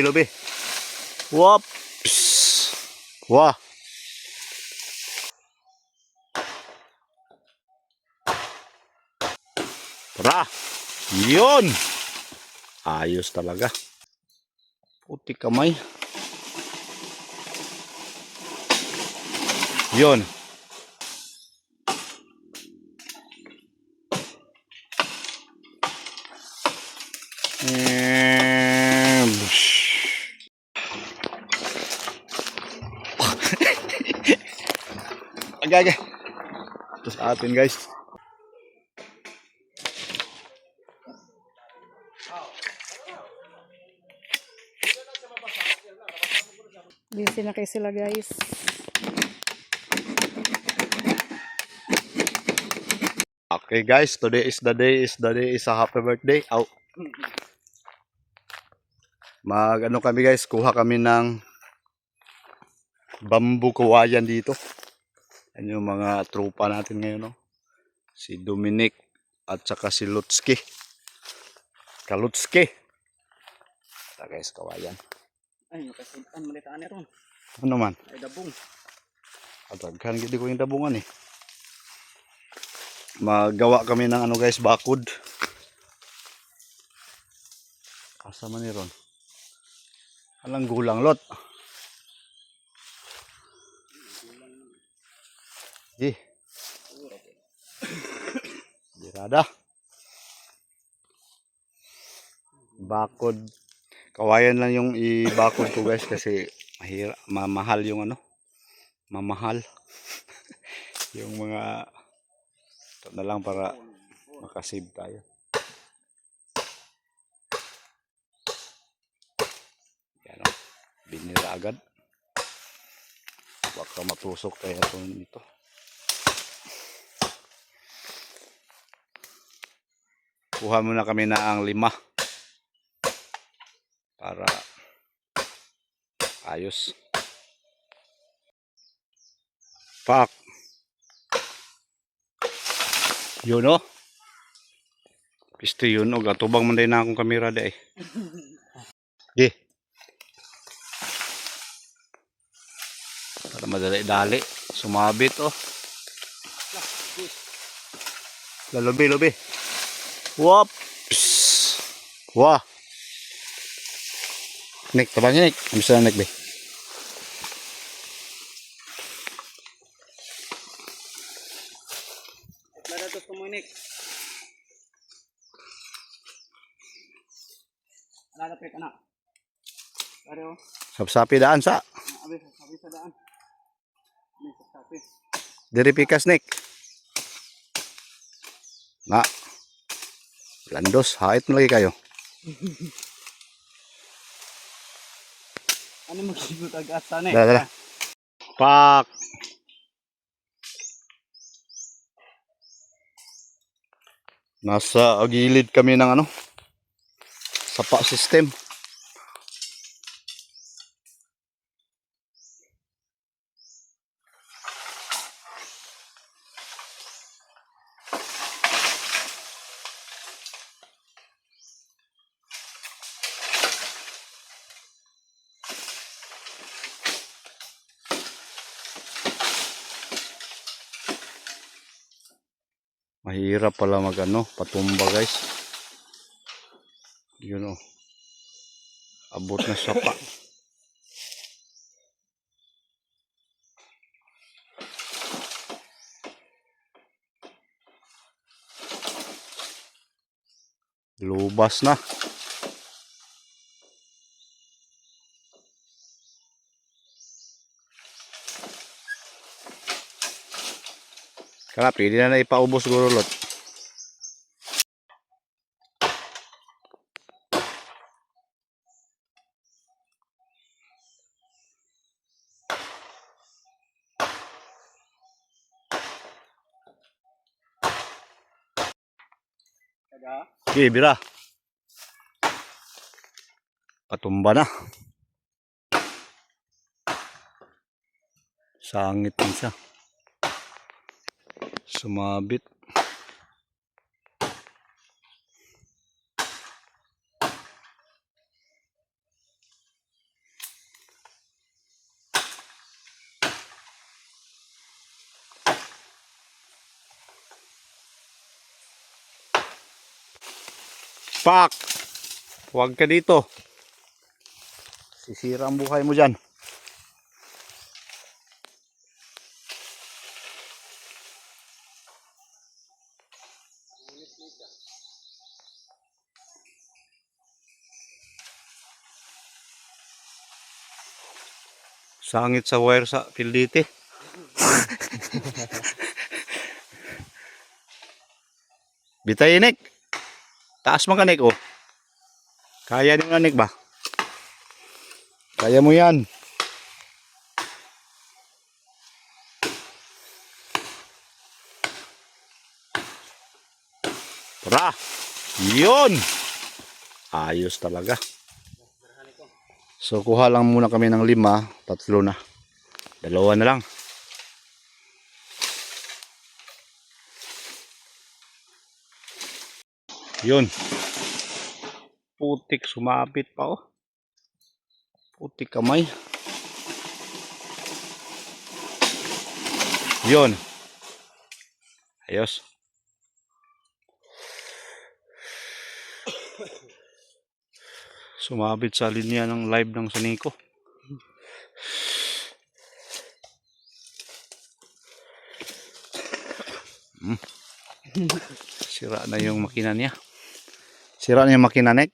Lubi. Whoop. Wah. Tara. Yun. Ayos talaga. Puti kamay. Yun. Agak. Terus atin guys. Busy na kayo sila guys. Okay guys, today is the day is a happy birthday. Ow. Ano kami guys, kuha kami ng bamboo kawayan dito. Yan yung mga tropa natin ngayon, no? Si Dominic at saka si Lutski. Kalutski. Ito guys, kawayan. Ay, makasudan malitaan ni ron. Ano man? Ay, dabong. Ataghan gidi ko yung dabungan eh. Magawa kami ng ano guys, bakod. Asa man ni ron? Alang gulang lot. Dirada. Bakod. Kawayan lang yung ibakod ko guys kasi mamahal yung ano. Mamahal. Yung mga ito na lang para makasave tayo. Yan o. Binira agad. Baka matusok tayo nito. Kuha muna kami na ang 5 para ayos. Pak. Yun o. Piste yun o. Gatubang manday na akong kamera day. Di. Para madali-dali. Sumabit o. Lalubi. Whoop. Wah. Nick, tabangin Nick. Bisa na Nick be. Lada tos kumunik. Lada pe kana. Lada o. Sapsapi daan sa. Abi sa daan. Ni sapi. Diri pikas Nick. Na. Landos, hait mo lagi kayo. Ano magsibot agad sana eh. Dala. Pak. Nasa gilid kami ng ano? Sapa system. Mahirap pala magano, patumba guys. Yun o. Abot na sapa. Lubas na. Kaya pwede na ipaubos siguro lot. Kada. Okay, bira. Patumba na. Sangit din siya. Sumabit. Pak! Huwag ka dito. Sisira ang buhay mo dyan. Sangit sa wire sa pildite. Bitay, Nick. Taas mo ka, Nick, oh. Kaya din mo na, Nick, ba? Kaya mo yan. Tara. Yun. Ayos talaga. So, kuha lang muna kami ng 5. 3 na. 2 na lang. Yun. Putik, sumapit pa, oh. Putik kamay. Yun. Ayos. Sumabit sa linya ng live ng Sanico. Sira na yung makina niya. Sira na yung makina, Nick.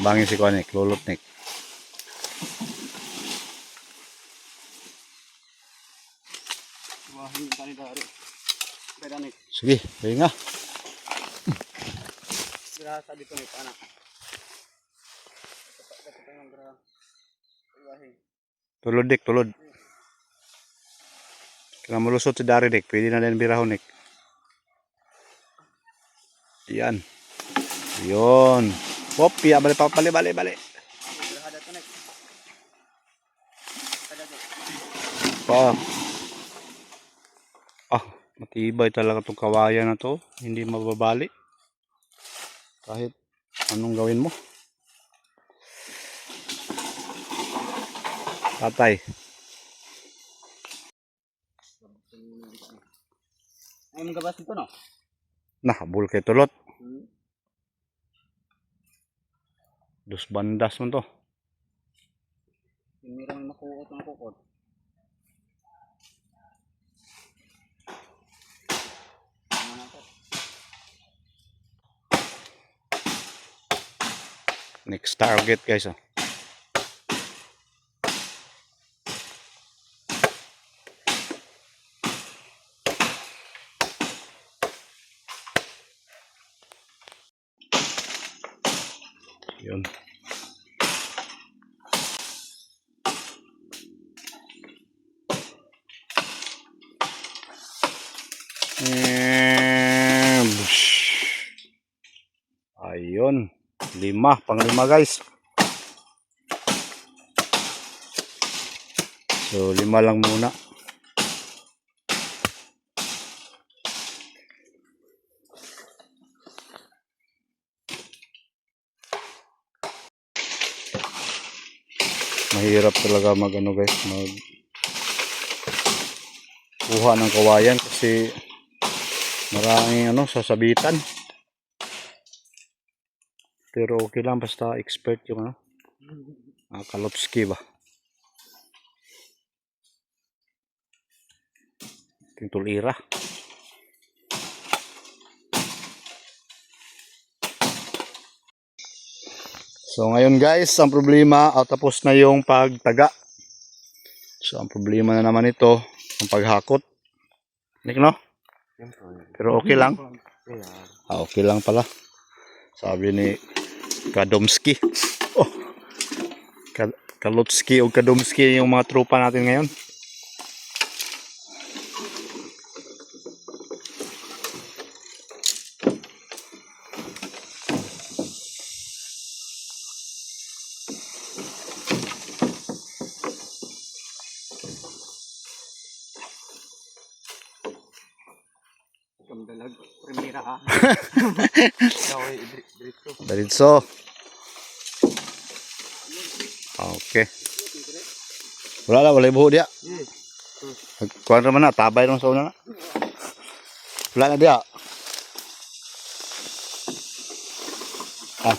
Bangin si Konek, lulot, Nick. Wahin tani dari. Pwede Nick. Sige, kaya nga. Gerasa dito Nick, anak. Dapat ng gerasa. Wahin. Tulod, Nick, tulod. Kaya malusot si Dari, Nick. Pwede na din birahon, Nick. Yan. Yun. Hop, ya, balik. Gerasa dito Nick. Kada Nick. Pa. Matibay talaga itong kawayan na to. Hindi mababali. Kahit anong gawin mo. Tatay. Ay, mga gabas ito, no? Habul kay tulot. Dos bandas mo to. Mirang makuot ng kukot. Next target, guys. Yun. Ayun. 5, pang-5, guys. So 5 lang muna. Mahirap talaga guys, kuha ng kawayan kasi maraming sasabitan. Pero okay lang basta expert yung Kalotski ba. Tintulira. So ngayon guys, ang problema, tapos na yung pagtaga. So ang problema na naman ito, ang paghakot. Nick, no? Pero okay lang. Okay lang pala. Sabi ni Kadomski. Oh. Kalotski o Kadomski yung mga tropa natin ngayon. Kamdalag, primera ha. Diretso. Okay. Wala buho dia. Kuan ra man na, tabay ron sa una na. Wala na dia.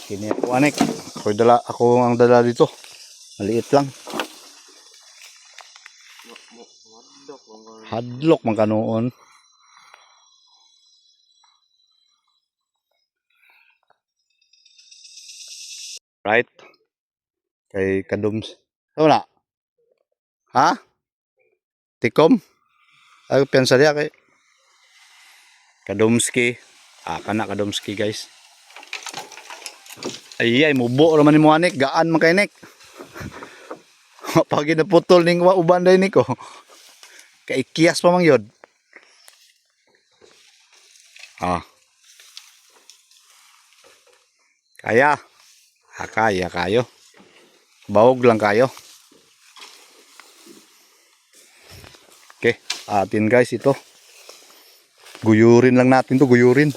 Kini ako anek. Ako ang dala dito. Maliit lang. Hadlok man kanoon. Right? Kay Kadums. Wala. Ha? Tikom? Ay, piyansa diya kay Kadumski. Kana Kadumski guys. Ay, mubo raman ni mo anik. Gaan man kay nek. Pag naputol ning uban day niko. Kay kiyas pa man yun. Kaya. Kaya kayo. Bawog lang kayo. Okay, atin guys ito. Guyurin lang natin to, guyurin.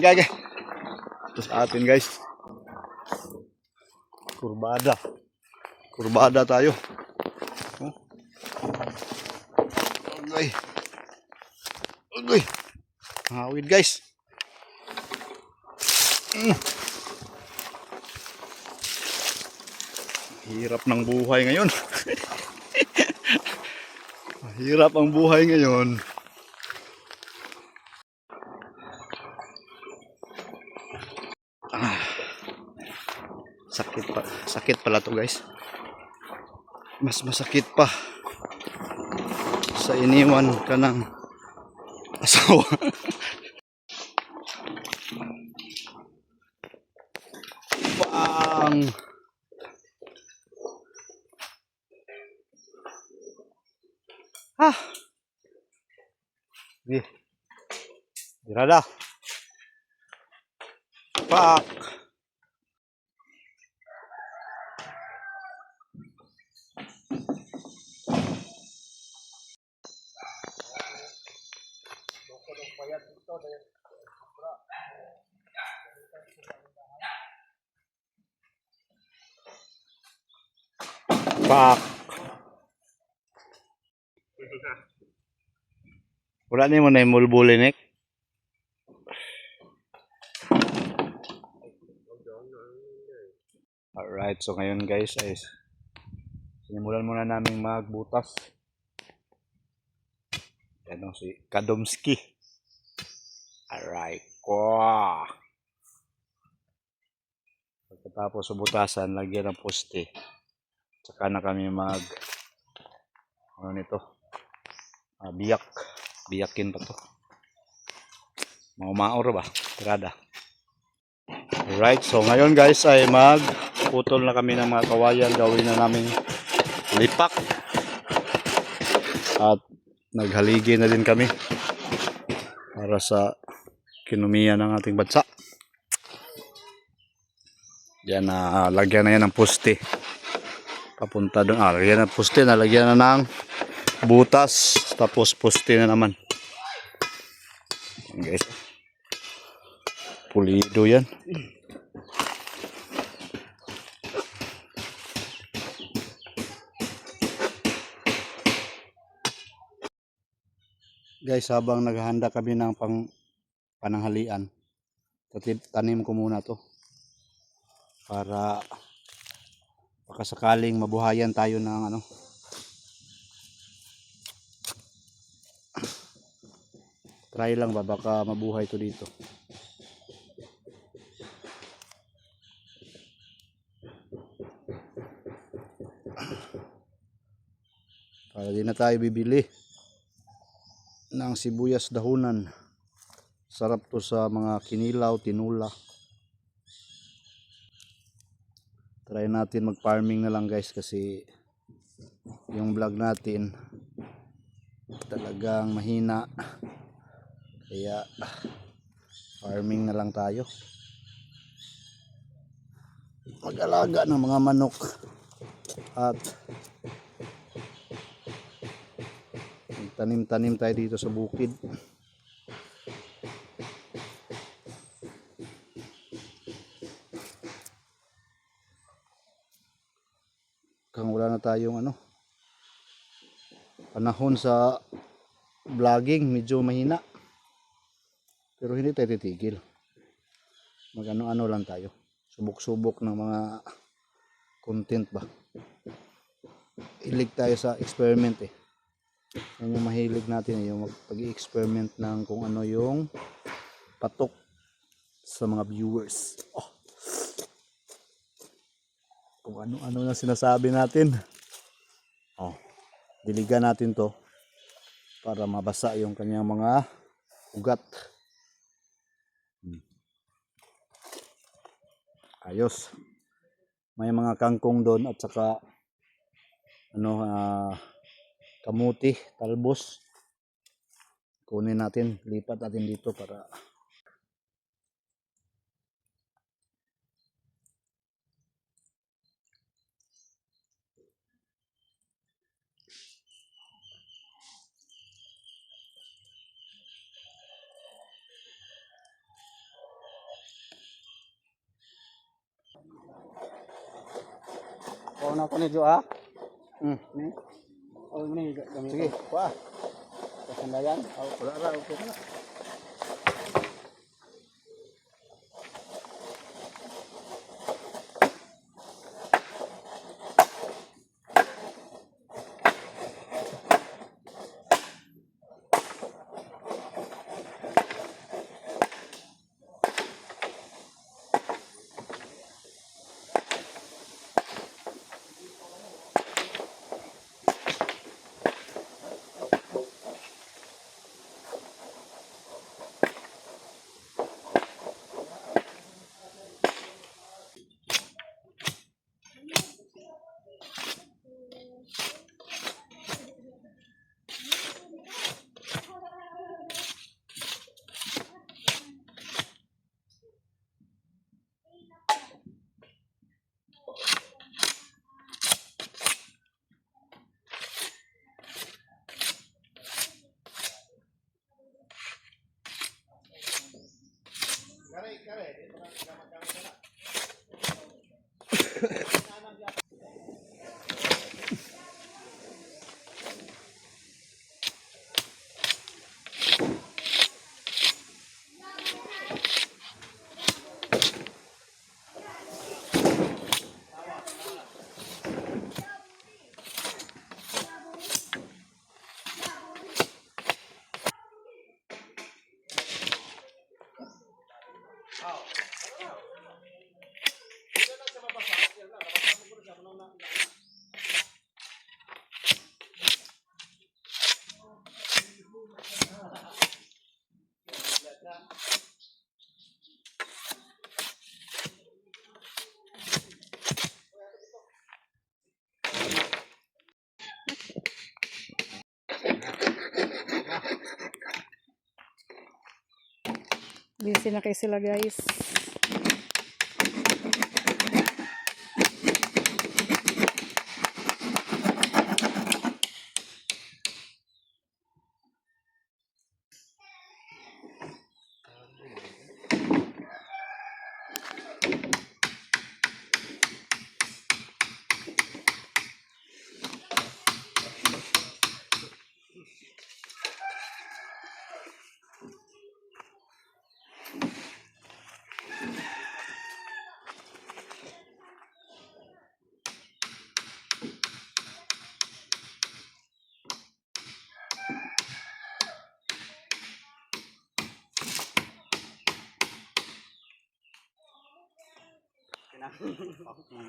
Agay. Terus atin guys. Kurbada tayo. Uy. Hawid guys. Hirap ng buhay ngayon. Hirap ang buhay ngayon. Sakit pala to guys. Mas masakit pa sa iniwan ka ng asawa. Bang. Dirada. Pak. Pak. Wala ni mo na imulbuli nek. Alright, so ngayon guys ay sinimulan muna namin magbutas. Yan si Kadumski. Alright. Pagkatapos butasan, lagyan ng poste. Tsaka na kami ano nito? Biyakin pa to. Maur ba? Tirada. Alright, so ngayon guys ay magputol na kami ng mga kawayan. Gawin na namin lipak. At naghaligi na din kami para sa kinumiya ng ating bansa. Yan na, lagyan na yan ng poste. Papunta doon. Lagyan ng poste. Nalagyan na ng butas. Tapos poste na naman. Yan guys. Pulido yan. Guys, habang naghahanda kami ng pananghalian, tanim ko muna to para sakaling mabuhayan tayo ng try lang ba, baka mabuhay to dito. Para di na tayo bibili ng sibuyas dahunan. Sarap to sa mga kinilaw, tinula. Try natin mag-farming na lang guys, kasi yung vlog natin talagang mahina. Kaya farming na lang tayo. Mag-alaga ng mga manok at Magtanim-tanim tayo dito sa bukid. Kung wala na tayong panahon sa vlogging, medyo mahina. Pero hindi tayo titigil. Mag-ano lang tayo. Subok-subok ng mga content ba. Hilig tayo sa experiment eh. Yan yung mahilig natin yung pag-i-experiment ng kung ano yung patok sa mga viewers. Kung ano-ano na sinasabi natin. Diligan natin to para mabasa yung kanyang mga ugat. Ayos. May mga kangkong doon at saka kamuti, talbos. Kunin natin, lipat natin dito para Oh, na ko ni Jo ah. Ni. Oh, ni gamit. sige, pa. Kasandayan. Oh, wala okay na. Busy na kayo sila guys.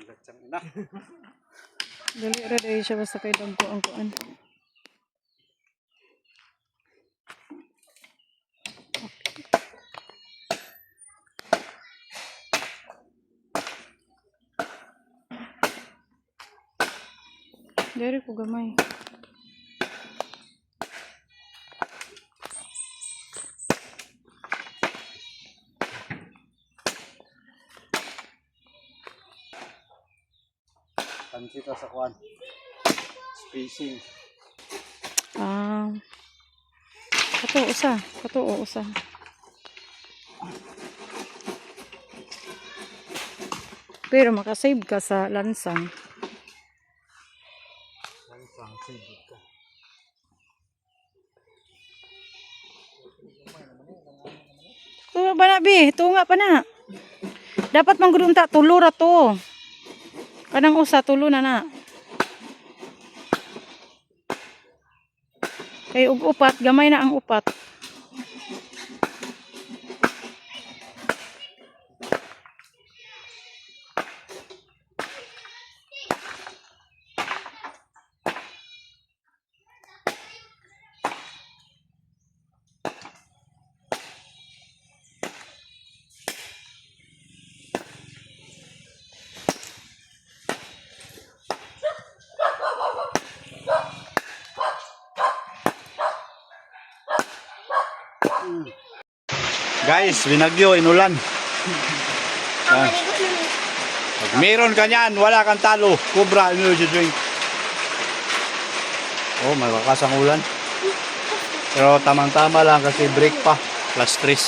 Gatsang ina. Dali ra dahil siya basta kay dagko ang kuan. Dari ko gamay. Pansita sa kuan. Spacing. Ah, Kato, usa. Pero makasave ka sa lansang. Lansang, sibig ka. Tunga pa na, Bi. Tunga pa na. Dapat manggudong ta, tulo ra to. Kanang usa, tulo na na. Kay ug upat, gamay na ang upat. Guys, binagyo, inulan. Ah. Pag meron ka niyan, wala kang talo. Cobra energy drink. Oh, malakas ang ulan. Pero tamang-tama lang kasi break pa. Plus 3.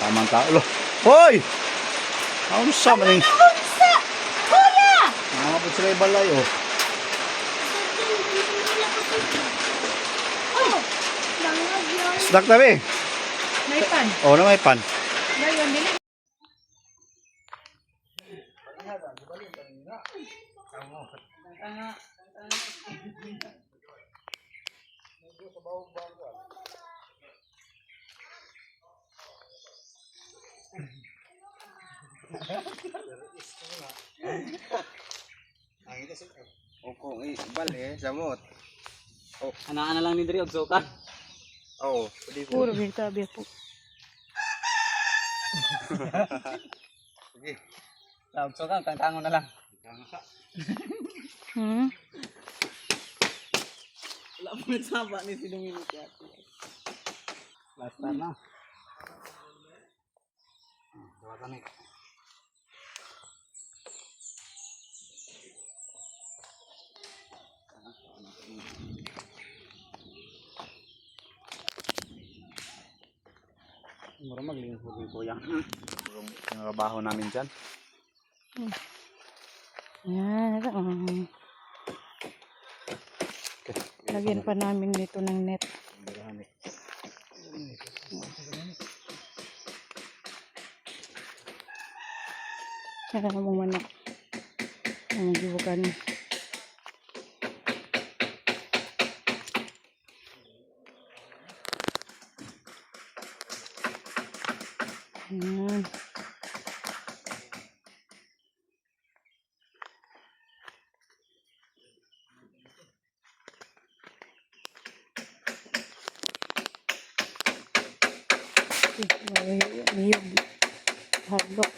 Tamang-tama. Hoy! Ano sa maning? Nakapot sila yung balay, oh. Snack tabi. May pan. Oh, na may pan. Ngayon, dili. Oko, bali, samot. Oh, ana-ana lang ni diri og sukan. Oo, pwede po. Puro bitabi po. Sige. Tawag sukan, tantangon na lang. Hmm? Wala mo nagsaba ni si Dominic yata. Last time na. Dawa kami. Mura maglingkod ko kuya. Yung trabaho namin dyan. Yan. Lagyan pa namin nito ng net. Kaya mong manok. Ang gibukan. Yan. Niyog. Hadlok.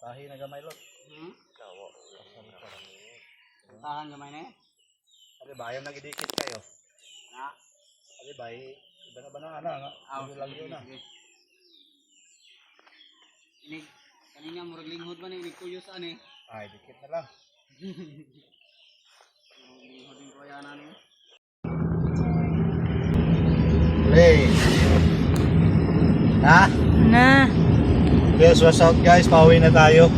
Tahi na gamay lot. Tahan gamay na eh. Abi ba ayaw nagidikit kayo? Na. Abi ba iba na ba na nga? Ano lang yun na. Inig kanina murag linghod man inig kuyo saan eh. Ay, dikit na lang. Linghod din ko yan ani. Play. Ha? Na. Yes, what's up guys? Pauwi na tayo.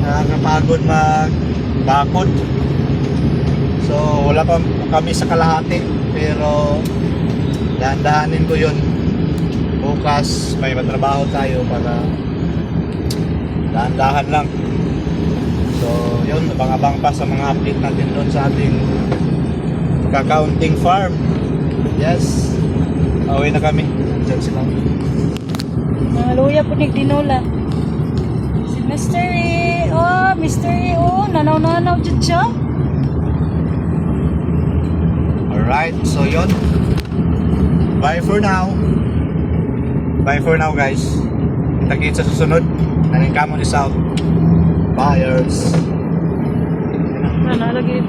Nakakapagod magbakod. So, wala pa kami sa kalahati. Pero, dahan-dahanin ko yun. Bukas, may matrabaho tayo para dahan-dahan lang. So, yun. Abang-abang pa sa mga update natin doon sa ating kakaunting farm. Yes. Pauwi na kami. Diyan sila. Mga luya po nagdinola. Si Mystery. Oh, Mystery. Oh, nanaw-nanaw dyan siya. Alright, so yun. Bye for now. Bye for now guys. Kita-kits sa susunod. Naning Camon is out. Buyers. Ano, lagi.